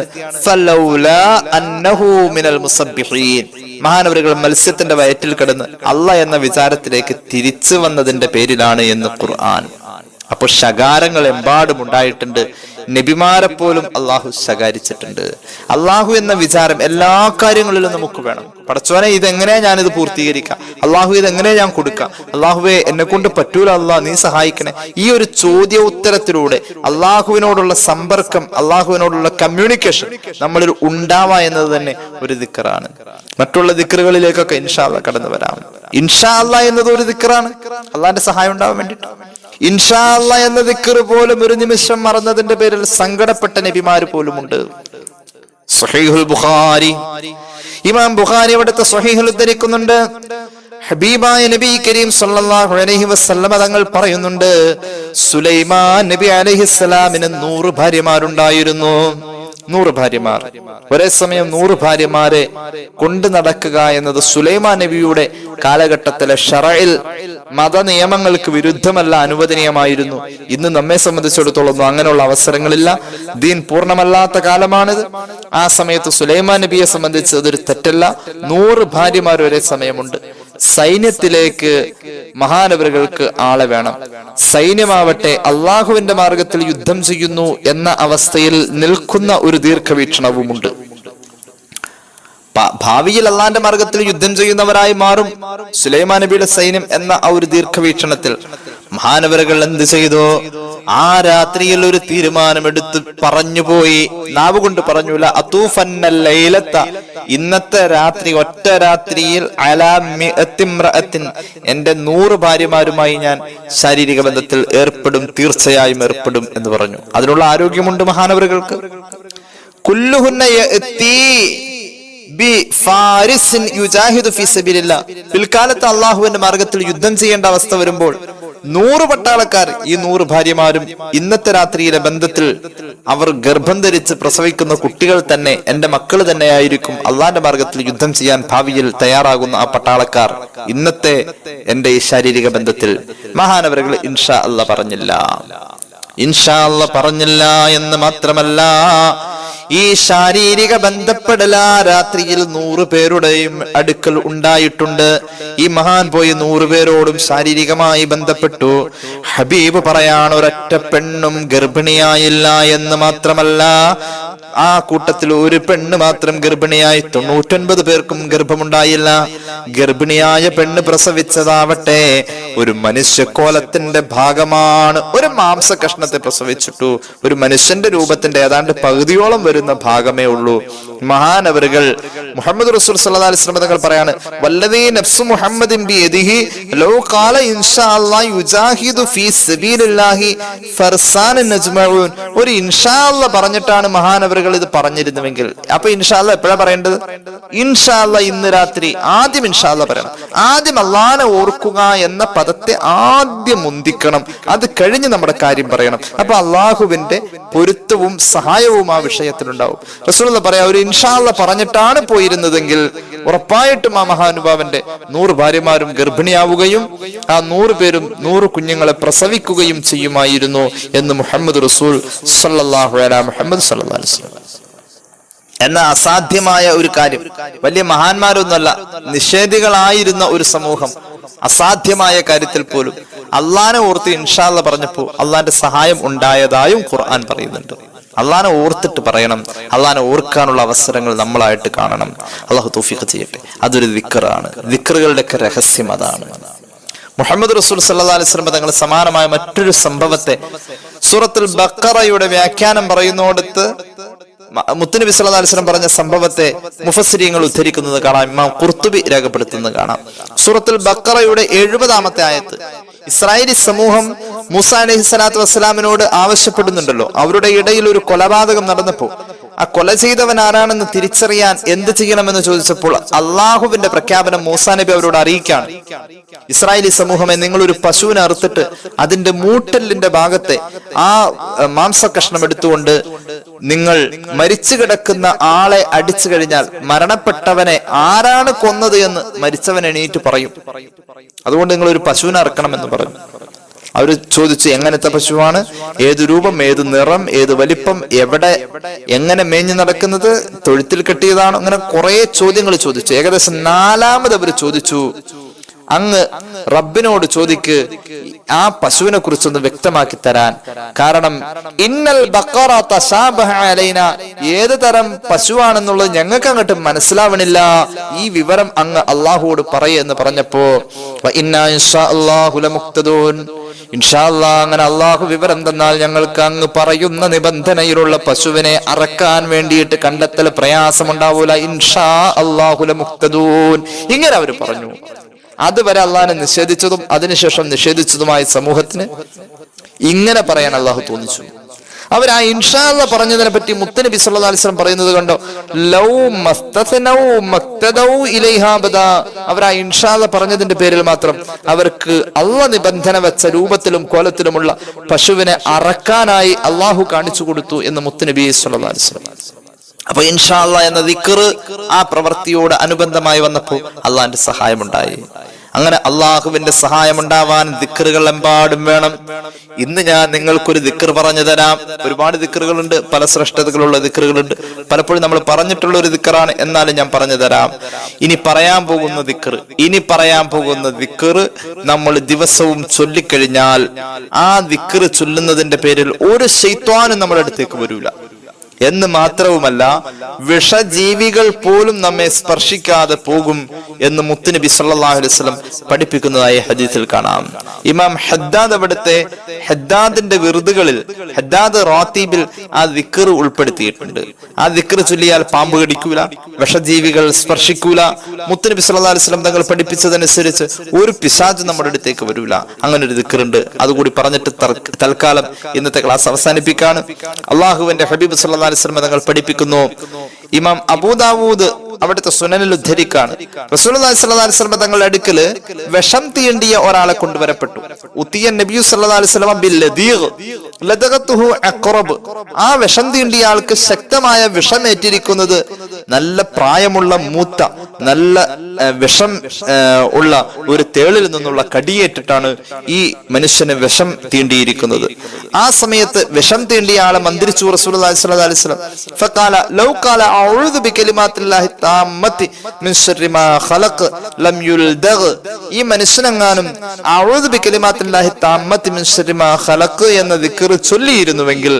മഹാനവറുകൾ മത്സ്യത്തിന്റെ വയറ്റിൽ കിടന്ന് അള്ളാഹ് എന്ന വിചാരത്തിലേക്ക് തിരിച്ചു വന്നതിന്റെ പേരിലാണ് എന്ന് ഖുർആൻ. അപ്പോൾ ശകാരങ്ങൾ എമ്പാടും ഉണ്ടായിട്ടുണ്ട്. നബിമാരെ പോലും അള്ളാഹു ശകാരിച്ചിട്ടുണ്ട്. അള്ളാഹു എന്ന വിചാരം എല്ലാ കാര്യങ്ങളിലും നമുക്ക് വേണം. പടച്ചോനെ, ഇതെങ്ങനെയാ ഞാനിത് പൂർത്തീകരിക്കാം? അള്ളാഹു ഇതെങ്ങനെയാ ഞാൻ കൊടുക്കാം? അള്ളാഹുവെ, എന്നെ കൊണ്ട് പറ്റൂല, അള്ളാഹ് നീ സഹായിക്കണേ. ഈ ഒരു ചോദ്യ ഉത്തരത്തിലൂടെ അള്ളാഹുവിനോടുള്ള സമ്പർക്കം, അള്ളാഹുവിനോടുള്ള കമ്മ്യൂണിക്കേഷൻ നമ്മളിൽ ഉണ്ടാവുക എന്നത് തന്നെ ഒരു ദിക്റാണ്. മറ്റുള്ള ദിക്റുകളിലേക്കൊക്കെ ഇൻഷാ അല്ലാഹ് കടന്നു വരാം. ഇൻഷാ അല്ലാഹ് എന്നത് ഒരു ദിക്റാണ്, അള്ളാഹിന്റെ സഹായം ഉണ്ടാവാൻ വേണ്ടിയിട്ട്. ഇൻഷാ അല്ലാഹ് എന്ന ദിക്ർ പോലും ഒരു നിമിഷം മറന്നതിന്റെ പേരിൽ സങ്കടപ്പെട്ട നബിമാര് പോലുമുണ്ട്. സ്വഹീഹുൽ ബുഖാരി, ഇമാം ബുഖാരി അവിടുത്തെ സ്വഹീഹുൽ ഉദ്ധരിക്കുന്നുണ്ട്. ഹബീബായ നബി കരീം സല്ലല്ലാഹു അലൈഹി വസല്ലം തങ്ങൾ പറയുന്നുണ്ട്, സുലൈമാൻ നബി അലൈഹിസ്സലാമിന് 100 ഭാര്യമാരുണ്ടായിരുന്നു. 100 ഭാര്യമാർ. ഒരേ സമയം 100 ഭാര്യമാരെ കൊണ്ടു നടക്കുക എന്നത് സുലൈമാൻ നബിയുടെ കാലഘട്ടത്തിലെ ഷറഇൽ മത നിയമങ്ങൾക്ക് വിരുദ്ധമല്ല, അനുവദനീയമായിരുന്നു. ഇന്ന് നമ്മെ സംബന്ധിച്ചിടത്തോളം അങ്ങനെയുള്ള അവസരങ്ങളില്ല. ദീൻ പൂർണ്ണമല്ലാത്ത കാലമാണിത്. ആ സമയത്ത് സുലൈമാൻ നബിയെ സംബന്ധിച്ച് അതൊരു തെറ്റല്ല. 100 ഭാര്യമാർ ഒരേ സമയമുണ്ട്. സൈന്യത്തിലേക്ക് മഹാനവറുകൾക്ക് ആളെ വേണം. സൈന്യമാവട്ടെ അള്ളാഹുവിന്റെ മാർഗത്തിൽ യുദ്ധം ചെയ്യുന്നു എന്ന അവസ്ഥയിൽ നിൽക്കുന്ന ഒരു ദീർഘവീക്ഷണവുമുണ്ട്. ഭാവിയിൽ അള്ളാന്റെ മാർഗത്തിൽ യുദ്ധം ചെയ്യുന്നവരായി മാറും സുലൈമാൻ നബിയുടെ സൈന്യം എന്ന ആ ഒരു ദീർഘവീക്ഷണത്തിൽ മഹാനവറുകൾ എന്ത് ചെയ്തു? ആ രാത്രിയിൽ ഒരു തീരുമാനമെടുത്ത് പറഞ്ഞുപോയി, നാവ് കൊണ്ട് പറഞ്ഞൂല. അതൂഫന്നല്ലൈലത്ത, ഇന്നത്തെ രാത്രി, ഒറ്റ രാത്രിയിൽ അലാ മിഅത്തിംറഅത്തിൻ, എന്റെ 100 ഭാര്യമാരുമായി ഞാൻ ശാരീരിക ബന്ധത്തിൽ ഏർപ്പെടും, തീർച്ചയായും ഏർപ്പെടും എന്ന് പറഞ്ഞു. അതിനുള്ള ആരോഗ്യമുണ്ട് മഹാനവറുകൾക്ക്. കുല്ലുഹുന്ന യഅതി പിൽക്കാലത്ത് അള്ളാഹുവിന്റെ മാർഗത്തിൽ യുദ്ധം ചെയ്യേണ്ട അവസ്ഥ വരുമ്പോൾ 100 പട്ടാളക്കാർ, ഈ 100 ഭാര്യമാരും ഇന്നത്തെ രാത്രിയിലെ ബന്ധത്തിൽ അവർ ഗർഭം ധരിച്ച് പ്രസവിക്കുന്ന കുട്ടികൾ തന്നെ എന്റെ മക്കൾ തന്നെയായിരിക്കും അള്ളാന്റെ മാർഗത്തിൽ യുദ്ധം ചെയ്യാൻ ഭാവിയിൽ തയ്യാറാകുന്ന ആ പട്ടാളക്കാർ ഇന്നത്തെ എന്റെ ഈ ശാരീരിക ബന്ധത്തിൽ. മഹാനവറുകൾ ഇൻഷാ അല്ലാഹ് പറഞ്ഞില്ല. ഇൻഷാ അല്ലാഹ് പറഞ്ഞില്ല എന്ന് മാത്രമല്ല, ഈ ശാരീരിക ബന്ധപ്പെടല രാത്രിയിൽ 100 പേരുടെയും അടുക്കൽ ഉണ്ടായിട്ടുണ്ട്. ഈ മഹാൻ പോയി 100 പേരോടും ശാരീരികമായി ബന്ധപ്പെട്ടു. ഹബീബ് പറയാണ്, ഒരൊറ്റ പെണ്ണും ഗർഭിണിയായില്ല എന്ന് മാത്രമല്ല, ആ കൂട്ടത്തിൽ ഒരു പെണ്ണ് മാത്രം ഗർഭിണിയായി, 99 പേർക്കും ഗർഭമുണ്ടായില്ല. ഗർഭിണിയായ പെണ്ണ് പ്രസവിച്ചതാവട്ടെ ഒരു മനുഷ്യക്കോലത്തിന്റെ ഭാഗമാണ്. ഒരു മാംസ കഷ്ണത്തെ പ്രസവിച്ചിട്ടു. ഒരു മനുഷ്യന്റെ രൂപത്തിന്റെ ഏതാണ്ട് പകുതിയോളം വരുന്ന ഭാഗമേ ഉള്ളൂ. മഹാനവറുകൾ മുഹമ്മദ് റസൂൽ സല്ലല്ലാഹു അലൈഹി വസല്ലം തങ്ങൾ പറയാണ്, വല്ലദീ നഫ്സു മുഹമ്മദിൻ ബിയദിഹി ലൗ ഖാല ഇൻഷാ അല്ലാഹ് യുജാഹിദു ഫീ സബീലില്ലാഹി ഫർസാൻ നജ്മഊൻ. ഒരു ഇൻഷാ അല്ലാഹ് പറഞ്ഞിട്ടാണ് മഹാനവറുകൾ ഇത് പറഞ്ഞിരുന്നുവെങ്കിൽ, അപ്പൊ ഇൻഷാ അല്ലാഹ് എപ്പോഴാ പറയേണ്ടത്? ഇൻഷാ അല്ലാഹ് ഇന്ന് രാത്രി ആദ്യം ഇൻഷാ അല്ലാഹ് പറയണം. ആദ്യം അല്ലാഹനെ ഓർക്കുക എന്ന പദത്തെ ആദ്യം മുന്തിക്കണം. അത് കഴിഞ്ഞ് നമ്മുടെ കാര്യം പറയണം. അപ്പൊ അള്ളാഹുവിന്റെ പൊരുത്തവും സഹായവും ആ വിഷയത്തിലുണ്ടാവും. റസൂലുള്ളാഹി പറയാ, ഒരു ഇൻഷാ അല്ലാഹ് പറഞ്ഞിട്ടാണ് പോയിരുന്നതെങ്കിൽ ഉറപ്പായിട്ടും ആ മഹാനുഭാവന്റെ 100 ഭാര്യമാരും ഗർഭിണിയാവുകയും ആ 100 പേരും 100 കുഞ്ഞുങ്ങളെ പ്രസവിക്കുകയും ചെയ്യുമായിരുന്നു എന്ന് മുഹമ്മദ് റസൂൽ സല്ലല്ലാഹു അലൈഹി മുഹമ്മദ് സല്ലല്ലാഹു അലൈഹി വസല്ലം. എന്ന അസാധ്യമായ ഒരു കാര്യം, വലിയ മഹാന്മാരൊന്നുമല്ല, നിഷേധികളായിരുന്ന ഒരു സമൂഹം അസാധ്യമായ കാര്യത്തിൽ പോലും അള്ളാനെ ഓർത്ത് ഇൻഷാ അല്ലാഹ് പറഞ്ഞപ്പോ അള്ളാന്റെ സഹായം ഉണ്ടായതായും ഖുർആൻ പറയുന്നുണ്ട്. അള്ളാനെ ഓർത്തിട്ട് പറയണം. അള്ളാനെ ഓർക്കാനുള്ള അവസരങ്ങൾ നമ്മളായിട്ട് കാണണം. അള്ളാഹു തൗഫീഖ് ചെയ്യട്ടെ. അതൊരു ദിക്റാണ്. ദിക്റുകളുടെ ഒക്കെ രഹസ്യം അതാണ്. മുഹമ്മദ് റസൂൽ സല്ലല്ലാഹു അലൈഹി വസല്ലം തങ്ങൾ സമാനമായ മറ്റൊരു സംഭവത്തെ സൂറത്തുൽ ബഖറയുടെ വ്യാഖ്യാനം പറയുന്നിടത്ത് മുത്തുനബി സല്ലല്ലാഹു അലൈഹി വസല്ലം പറഞ്ഞ സംഭവത്തെ മുഫസ്സിരീങ്ങൾ ഉദ്ധരിക്കുന്നത് കാണാം. ഇമാം ഖുർത്തുബി രേഖപ്പെടുത്തുന്നത് കാണാം. സൂറത്തുൽ ബഖറയുടെ 70-ാമത്തെ ആയത്ത് ഇസ്രായേലി സമൂഹം മൂസ അലൈഹി സ്വലാത്തു വസ്സലാമിനോട് ആവശ്യപ്പെടുന്നുണ്ടല്ലോ. അവരുടെ ഇടയിൽ ഒരു കൊലപാതകം നടന്നപ്പോൾ ആ കൊല ചെയ്തവൻ ആരാണെന്ന് തിരിച്ചറിയാൻ എന്ത് ചെയ്യണമെന്ന് ചോദിച്ചപ്പോൾ അള്ളാഹുവിന്റെ പ്രഖ്യാപനം മൂസാ നബി അവരോട് അറിയിക്കാണ്. ഇസ്രായേലി സമൂഹമേ, നിങ്ങളൊരു പശുവിനെ അറുത്തിട്ട് അതിന്റെ മൂട്ടലിന്റെ ഭാഗത്തെ ആ മാംസകഷ്ണം എടുത്തുകൊണ്ട് നിങ്ങൾ മരിച്ചു കിടക്കുന്ന ആളെ അടിച്ചു കഴിഞ്ഞാൽ മരണപ്പെട്ടവനെ ആരാണ് കൊന്നത് എന്ന് മരിച്ചവൻ എണീറ്റ് പറയും. അതുകൊണ്ട് നിങ്ങൾ ഒരു പശുവിനെ അറക്കണമെന്ന് പറഞ്ഞു. അവര് ചോദിച്ചു, എങ്ങനത്തെ പശുവാണ്, ഏത് രൂപം, ഏത് നിറം, ഏത് വലിപ്പം, എവിടെ, എങ്ങനെ മേഞ്ഞു നടക്കുന്നത്, തൊഴുത്തിൽ കെട്ടിയതാണോ, അങ്ങനെ കുറെ ചോദ്യങ്ങൾ ചോദിച്ചു. ഏകദേശം 4-ാമത് അവർ ചോദിച്ചു, അങ്ങ് റബ്ബിനോട് ചോദിക്ക് ആ പശുവിനെ കുറിച്ചൊന്ന് വ്യക്തമാക്കി തരാൻ. കാരണം ഇന്നൽ ബഖറ തശാബഹ അലൈന, ഏത് തരം പശുവാണെന്നുള്ളത് ഞങ്ങൾക്ക് അങ്ങോട്ട് മനസ്സിലാവണില്ല, ഈ വിവരം അങ്ങ് അള്ളാഹുവോട് പറയെന്ന് പറഞ്ഞപ്പോ ഇന്നാ ഇൻഷാ അല്ലാഹു ലമുഖ്തദൂൻ, ഇൻഷാ അല്ലാഹ് അങ്ങനെ അള്ളാഹു വിവരം തന്നാൽ ഞങ്ങൾക്ക് അങ്ങ് പറയുന്ന നിബന്ധനയിലുള്ള പശുവിനെ അറക്കാൻ വേണ്ടിയിട്ട് കണ്ടെത്തൽ പ്രയാസമുണ്ടാവൂല, ഇൻഷാ അല്ലാഹു ലമുഖ്തദൂൻ. ഇങ്ങനെ അവർ പറഞ്ഞു. അതുവരെ അള്ളാഹിനെ നിഷേധിച്ചതും അതിനുശേഷം നിഷേധിച്ചതുമായ സമൂഹത്തിന് ഇങ്ങനെ പറയാൻ അള്ളാഹു തോന്നിച്ചു. അവർ ആ ഇൻഷാ അല്ലാഹ് പറഞ്ഞതിനെ പറ്റി മുത്തനബി സല്ലല്ലാഹു അലൈഹി വസല്ലം പറയുന്നത് കണ്ടോ, ലൗ മസ്തസനൗ മക്തദൗ ഇലൈഹാ ബദാ. അവർ ആ ഇൻഷാ അല്ലാഹ് പറഞ്ഞതിന്റെ പേരിൽ മാത്രം അവർക്ക് അള്ളാഹ് നിബന്ധന വെച്ച രൂപത്തിലും കോലത്തിലുമുള്ള പശുവിനെ അറക്കാനായി അള്ളാഹു കാണിച്ചു കൊടുത്തു എന്ന് മുത്തനബി സല്ലല്ലാഹു അലൈഹി വസല്ലം. അപ്പൊ ഇൻഷാ അല്ലാഹ് എന്ന ദിക്ർ ആ പ്രവൃത്തിയോട് അനുബന്ധമായി വന്നപ്പോൾ അള്ളാഹിന്റെ സഹായമുണ്ടായി. അങ്ങനെ അള്ളാഹുവിന്റെ സഹായം ഉണ്ടാവാൻ ദിക്റുകൾ എമ്പാടും വേണം. ഇന്ന് ഞാൻ നിങ്ങൾക്കൊരു ദിക്ർ പറഞ്ഞു തരാം. ഒരുപാട് ദിക്റുകളുണ്ട്, പല ശ്രേഷ്ഠതകളുള്ള ദിക്റുകളുണ്ട്. പലപ്പോഴും നമ്മൾ പറഞ്ഞിട്ടുള്ള ഒരു ദിക്റാണ്, എന്നാലും ഞാൻ പറഞ്ഞു തരാം. ഇനി പറയാൻ പോകുന്ന ദിക്ർ നമ്മൾ ദിവസവും ചൊല്ലിക്കഴിഞ്ഞാൽ ആ ദിക്ർ ചൊല്ലുന്നതിന്റെ പേരിൽ ഒരു ശൈത്വാനും നമ്മുടെ അടുത്തേക്ക് വരൂല എന്ന് മാത്രവുമല്ല, വിഷജീവികൾ പോലും നമ്മെ സ്പർശിക്കാതെ പോകും എന്ന് മുത്തുനബി സല്ലല്ലാഹു അലൈഹി വസല്ലം പഠിപ്പിക്കുന്നതായി ഹദീസിൽ കാണാം. ഇമാം ഹദ്ദാദ് അവിടുത്തെ ഹദ്ദാദിന്റെ വിറുതുകളിൽ ഹദ്ദാദ് റാത്തീബിൽ ആ ദിക്ർ ഉൾപ്പെടുത്തിയിട്ടുണ്ട്. ആ ദിക്ർ ചൊല്ലിയാൽ പാമ്പ് കടിക്കൂല, വിഷജീവികൾ സ്പർശിക്കൂല. മുത്തുനബി സല്ലല്ലാഹു അലൈഹി വസല്ലം തങ്ങൾ പഠിപ്പിച്ചതനുസരിച്ച് ഒരു പിശാച് നമ്മുടെ അടുത്തേക്ക് വരൂല. അങ്ങനെ ഒരു ദിക്റുണ്ട്. അതുകൂടി പറഞ്ഞിട്ട് തൽക്കാലം ഇന്നത്തെ ക്ലാസ് അവസാനിപ്പിക്കാണ്. അള്ളാഹുവിന്റെ ഹബീബ് സല്ലല്ലാഹു അലൈഹി വസല്ലം തങ്ങൾ പഠിപ്പിക്കുന്നു. ഇമാം അബൂദാവൂദ് അവിടുത്തെ സുനനിൽ ഉദ്ധരിക്കാണ്, റസൂലുള്ളാഹി സ്വല്ലല്ലാഹു അലൈഹി വസല്ലം തങ്ങളുടെ അടുക്കല് വിഷം തീണ്ടിയ ഒരാളെ കൊണ്ടുവരപ്പെട്ടു. ഉത്തിയ നബി സല്ലല്ലാഹു അലൈഹി വസല്ലം ബില്ലദീഗ് ലദഗതുഹു അഖറബ്. ആ വിഷം തീണ്ടിയ ആൾക്ക് ശക്തമായ വിഷമേറ്റിരിക്കുന്നത് നല്ല പ്രായമുള്ള മൂത്ത നല്ല വിഷം ഉള്ള ഒരു തേളിൽ നിന്നുള്ള കടിയേറ്റിട്ടാണ് ഈ മനുഷ്യന് വിഷം തീണ്ടിയിരിക്കുന്നത്. ആ സമയത്ത് വിഷം തീണ്ടിയ ആളെ മന്ത്രിച്ചു റസൂലുള്ളാഹി സ്വല്ലല്ലാഹു അലൈഹി വസല്ലം. ഫഖാല ലൗ ഖാല അഊദു ബികലിമാത്തില്ലാഹി താമ്മത്തി മിൻ ശർരി മാ ഖലഖ് ലം യുൽദഗ്. ഈ മനുഷ്യനെങ്ങാനും അഊദു ബികലിമാത്തില്ലാഹി താമ്മത്തി മിൻ ശർരി മാ ഖലഖ് എന്ന ദിക്ർ ചൊല്ലിയിരുന്നുവെങ്കിൽ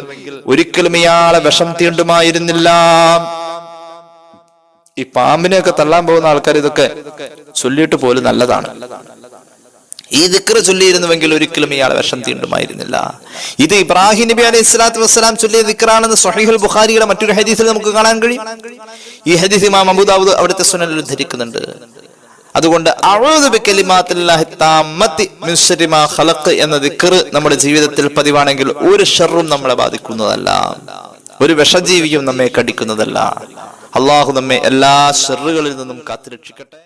ഒരിക്കലും ഇയാളെ വിഷം തീണ്ടുമായിരുന്നില്ല. ഈ പാമ്പിനെയൊക്കെ തള്ളാൻ പോകുന്ന ആൾക്കാർ ഇതൊക്കെ ചൊല്ലിയിട്ട് പോലും നല്ലതാണ്. ഈ ദിക്ർ ചൊല്ലിയിരുന്നുവെങ്കിൽ ഒരിക്കലും ഇയാളെ വിഷം തീണ്ടുമായിരുന്നില്ല. ഇത് ഇബ്രാഹിം നബി അലൈഹി സ്വലാത്തു വസ്സലാം ചൊല്ലിയ ദിക്റാണെന്ന് സ്വഹീഹുൽ ബുഖാരിയുടെ മറ്റൊരു ഹദീസിൽ നമുക്ക് കാണാൻ കഴിയും. ഈ ഹദീസ് ഇമാം അബൂദാവൂദ് അവിടുത്തെ സുനനിൽ ഉദ്ധരിക്കുന്നുണ്ട്. അതുകൊണ്ട് അഊദു ബികലിമാത്തില്ലാഹി താമ്മത്തി മിൻ ശർരി മാ ഖലഖ് എന്ന ദിക്ർ നമ്മുടെ ജീവിതത്തിൽ പതിവാണെങ്കിൽ ഒരു ഷർറും നമ്മളെ ബാധിക്കുന്നതല്ല, ഒരു വിഷജീവിയും നമ്മെ കടിക്കുന്നതല്ല. അള്ളാഹു നമ്മെ എല്ലാ ഷർറുകളിൽ നിന്നും കാത്തുരക്ഷിക്കട്ടെ.